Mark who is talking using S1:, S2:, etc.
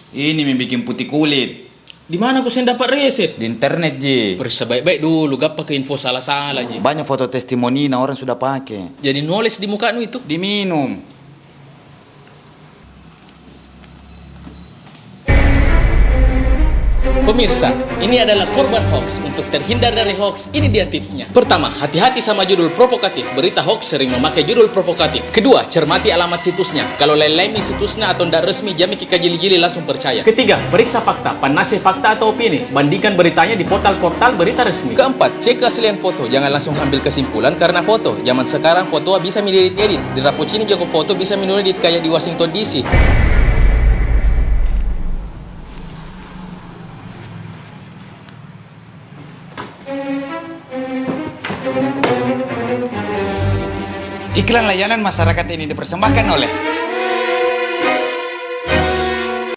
S1: Ini membikin putih kulit.
S2: Di mana kau dapat reset?
S1: Di internet, Ji.
S2: Periksa baik-baik dulu, gak pakai info salah-salah, Ji.
S1: Banyak foto testimoni orang sudah pakai.
S2: Jadi nulis di mukamu itu.
S1: Diminum.
S2: Pemirsa, ini adalah korban hoax. Untuk terhindar dari hoax, ini dia tipsnya. Pertama, hati-hati sama judul provokatif. Berita hoax sering memakai judul provokatif. Kedua, cermati alamat situsnya. Kalau lain-lain situsnya atau tidak resmi, jami kita jeli-jeli langsung percaya. Ketiga, periksa fakta. Panasi fakta atau opini. Bandingkan beritanya di portal-portal berita resmi. Keempat, cek keaslian foto. Jangan langsung ambil kesimpulan karena foto. Zaman sekarang foto bisa edit. Di Rapocini jago foto bisa edit kayak di Washington DC.
S1: Iklan layanan masyarakat ini dipersembahkan oleh